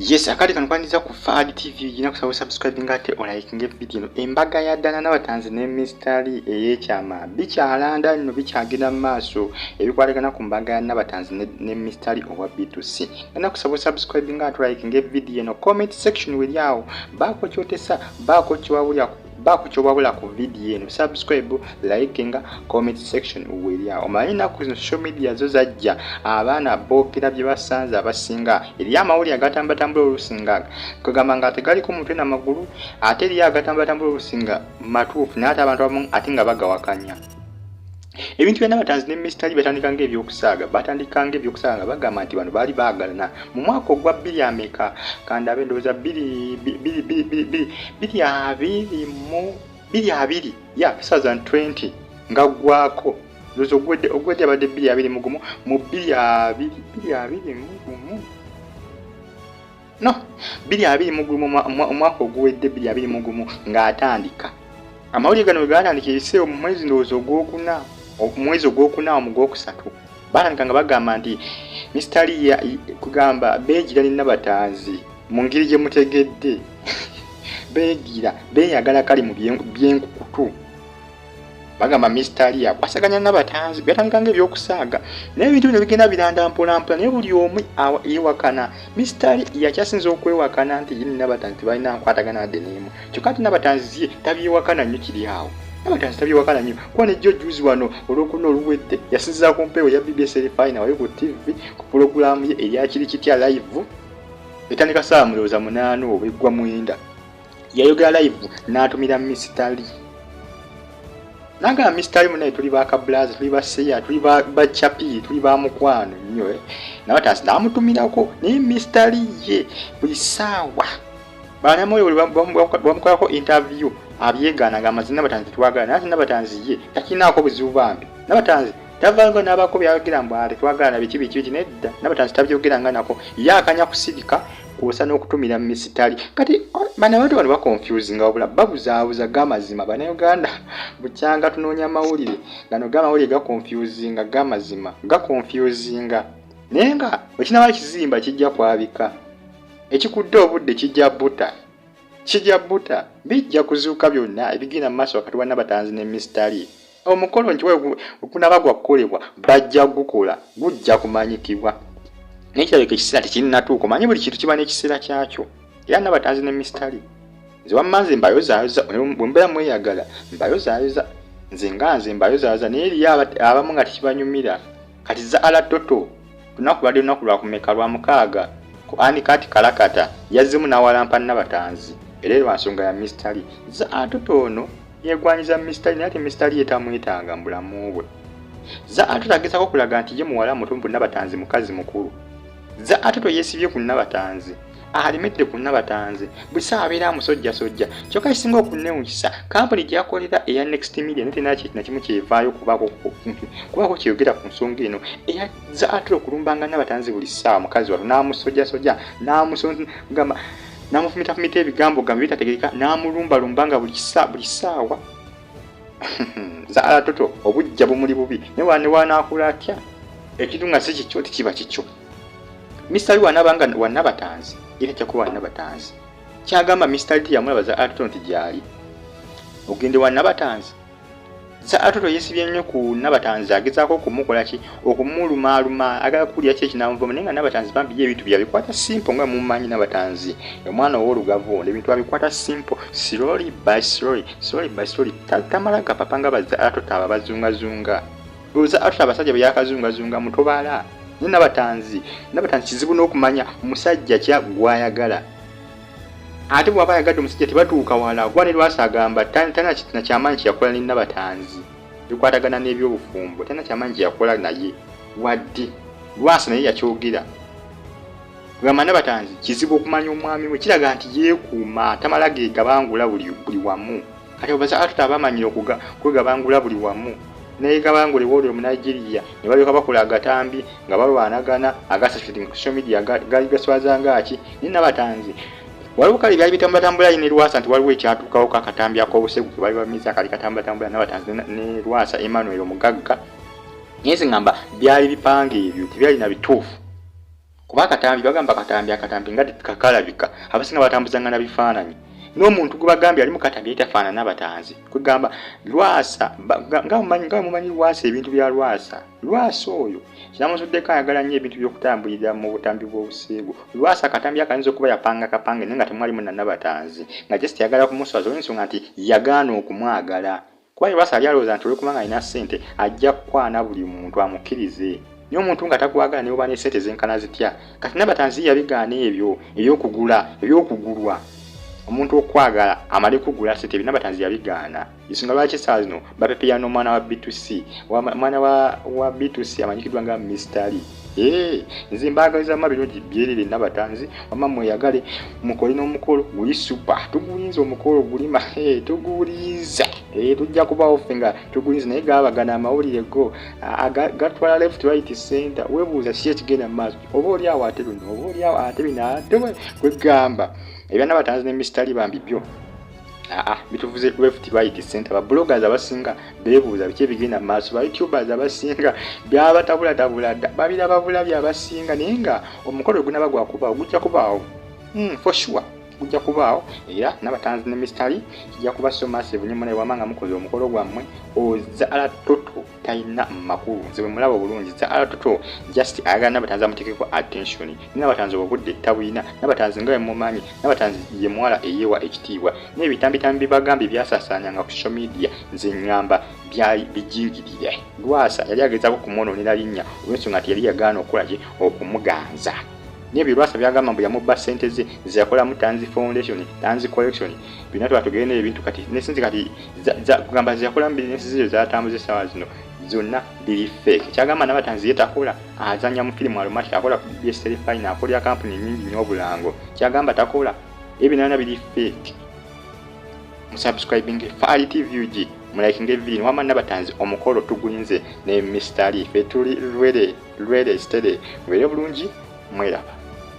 Yes, akati kanukwandiza ku Fad TV jina kusaba subscribe ngate olayikinga video embaga ya ddana Nabatanzi ne mystery Eyekyama bikyalanda nno bikyagenda maaso ebikwalekana ku mbaga ya Nabatanzi ne mystery owa Etuuse na kusaba subscribe ngate olayikinga video no comment section weliawo bako kyotesa bako kyowabula ku video eno subscribe like nga comment section weliawo omalina ku social media zo zajja abaana bookera bye basanze abasinga eri amawuli agatambatambula olusinga kugamba nga tegali ku mutwe n'amagulu ate eri agatambatambula olusinga matuufu n'ate abantu abamu ate nga bagawakanya ebintu bya Nabatanzi ne mystery batandikanga ebyokusaaga nga bagamba nti bano baali baagalana mu mwaka ogwa 2 ameka kandi abendooza 2020 ya 2020 nga gwako lozo ogwedde abadde 2020 mugumu mu 2020 mugumu no 2020 mugumu omwaka ogwedde 2020 mugumu ng'atandika amawulire gano gatandika ebiseera mu mwezi ndowooza ogwokuna omwezi ogwokuna omugwokusatu batandika nga bagamba nti mystery kugamba beegira ne Nabatanzi mu ngeri gye mutegedde beeyagala kali mu byenkukutu bagamba mystery yakwasaganya Nabatanzi byatandikanga ebyokusaaga naye ebintu bino bigenda biranda mpolampola naye buli omu yeewakana mystery yakyasinza okwewakana nti ye ne Nabatanzi balina nkwatagana adde n'emu kyokka ati Nabatanzi ye tabyewakana nnyo kiri awo Nabatanzi tabyewakana nnyo kuba nejjo juzi wano olwokuna oluwedde yasinzira ku mpeewo ya BBC Refina wayo ku TV ku pulogulaamu ye erya kiri kitya live etandika saa mulowooza 8 oba eggwa 9 yayogera live n'atumira mystery nanga mystery munaye tuli ba kablaza tuli ba seya tuli ba chapi tuli ba mukwano nnyo Nabatanzi n'amutumirako naye mystery ye buli ssaawa bana moyo bamukolako interview abyegaana ng'amazina Nabatanzi twagala naye Nabatanzi ye takinaako buzibu bambi Nabatanzi tavalga n'abako byayogera mbu ate twagala biki nedda Nabatanzi tabyogera nga nako yakanya kusirika kusa n'okutumira mystery kati bana abantu bano bakonfusing wabula babuzaabuza gamazima Bannayuganda bukyanga tunoonya amawulire gano gamawulire gakonfusinga gamazima gakonfusinga naye nga ekinaaba ekizimba kijja kwabika ekikudde obudde kijja buta bijja kuzuuka byonna ebigenda mu maaso wakati wa Nabatanzi ne mystery omukolo nti okunaba gwakukolebwa bajja gukola gujja kumanyikibwa naye kirabika ekiseera tekinnatuuka manyi buli kintu kiba n'ekiseera kyakyo era Nabatanzi ne mystery nze wammanze mbayozaayoza bwe mbeera mweyagala mbayozaayoza nze mbayozaayoza naye eriyo abamu nga tekibanyumira kati za alatoto tunakubadde lunaku lwakumeka lwa 6 ku anikati kalakata yazzimu n'awalampa Nabatanzi era lwa nsonga ya mystery za atoto ono yegwanyiza mystery naye ate mystery yetamwetanga mu bulamu bwe za atoto agezaako okulaga nti ye muwala muto Nabatanzi mukazi mukulu za atoto yeesibye ku Nabatanzi alimedde ku Nabatanzi busa abeera amusojja kyokka kisinga okunnewunyisa kampuni gyakolera eya Next Media na kimu kyevaayo kubako kyeyogera ku nsonga eno eya za atoto okulumbanga Nabatanzi buli ssaawa mukazi wato n'amusojja n'amusongama n'amufumita ebigambo gambe bitategereka n'amulumbalumba nga buli ssaawa za atoto obujja bumuli bubi ne wanaakula atya ekintu nga si kikyo tekiba kikyo mystery wanabanga wa Nabatanzi era kyakuba Nabatanzi kyagamba mystery yamulaba za atoto nti gyali ogende wa Nabatanzi za atoto yesibye nnyo ku Nabatanzi agezaako okumukola ki okumulumaaluma agala kulya ki ekinamuvuma naye nga Nabatanzi Bambi ye ebintu byabikwata simple nga mumanyi Nabatanzi omwana ow'olugavu ebintu abikwata simple slowly by slowly tamala gapapa nga baza atoto aba bazungazunga oza atoto abasajja bwe yakazungazunga mutobala ne Nabatanzi kizibu n'okumanya musajja kya gwayagala ate bw'aba yagadde omusajja tebatuuka wala gwa ne Lwasa agamba tana kyamaanyi kyeyakola ne Nabatanzi bikwatagana n'ebyobufumbo tana kyamaanyi kyeyakola naye wadde Lwasa naye yakyogera kugamba Nabatanzi kizibu okumanya omwami we kiraga nti yeekuuma tamala gegabangula buli wamu kati obaza atuta abamanyire kwegabangula buli wamu naye gabangule woli mu Nigeria ne balyoka bakola agatambi nga balwanagana agasafiri ku social media gali gaswaza ngaki ne Nabatanzi waliwo kali byali bitambatambula ne Lwasa nti waliwo ekyatuukawo kakatambi ak'obusegu ke bali bamiza kali katambatambula Nabatanzi ne Lwasa Emmanuel omugagga nyezi ngamba byali bipange ebyo tebyali na bituufu kuba akatambi bagamba akatambi ngati kakalabika abasinga batambuzanga na bifaananyi n'omuntu gwe bagambye ali mu katambi etafaana Nabatanzi kwegamba Lwasa nga mumanyi Lwasa ebintu bya Lwasa oyo kinamuzuddeko ayagala nnyo ebintu by'okutambulira mu butambi bw'obuseegu Lwasa akatambi akayinza okuba yapanga kapange naye nga temwalimu na Nabatanzi nga just yagala kumuswaza olw'ensonga nti yagaana okumwagala kuba Lwasa ali alowooza nti olw'okubanga alina ssente ajja kukwana buli muntu amukkirize niyo omuntu nga takwagala ne oba ne ssente zenkana zitya kati Nabatanzi yabigaana ebyo ebyokugulwa omuntu okwagala amale kugula ssente Nabatanzi yabigaana ensonga lwaki essaawa zino bapepeya n'omwana wa B2C mwana wa B2C amanyikiddwa nga Mr. Nze mbaagaliza birungi byerere Nabatanzi wamma mweyagale mukole n'omukolo guli super tugulinza omukolo gulima tuguliza tujja kubaawo ffe nga tugulinza naye gaabagana amawulire go gatwala left right center weebuuza ki ekigenda mu maaso oba oli awo ate luno oba oli awo ate bino ate kwegamba ebya Nabatanzi ne Mr. Bambi byo bituvuze left right center ba bloggers abasinga beebuuza biki ebigenda mu maaso ba YouTubers abasinga byabatabula babiraba bulabi abasinga naye nga omukolo gunaba gwakubaawo gujja kubaawo for sure gujja kubaawo era Nabatanzi ne Mr. kijja kuba so massive nnyo naye wamanga mukoze omukolo gwammwe ozaala toto talina makulu nze bwe mulaba obulungi zaala toto just ayagala Nabatanzi amuteekeko attention Nabatanzi obudde tabuyina Nabatanzi nga mumanyi Nabatanzi ye mwala eyewa ekitiibwa n'ebitambitambi bagambye byasaasaanyanga ku social media nze ngamba byali bijingirire Lwasa yali agezaako kumwonoonera linnya olw'ensonga nti yali yagaana okukolaki okumuganza n'ebyo Lwasa byagamba mbu yamubba ssente ze yakola mu Tanzi Foundation Tanzi Collection bino twatugende ebintu kati nesinzi kati kugamba yakola mu business ze zatambuza essaawa zino zonna biri fake kyagamba Nabatanzi yetakola azanya mu filimu Aromatic akola ku BS Fine akolera kampuni nyingi nnyo obulango kyagamba takola ebinana biri fake musubscribing Fire TV UG mulakinge video wamma Nabatanzi omukolo tugulinze ne Mr. Fe tuli ready steady wele bulungi mwera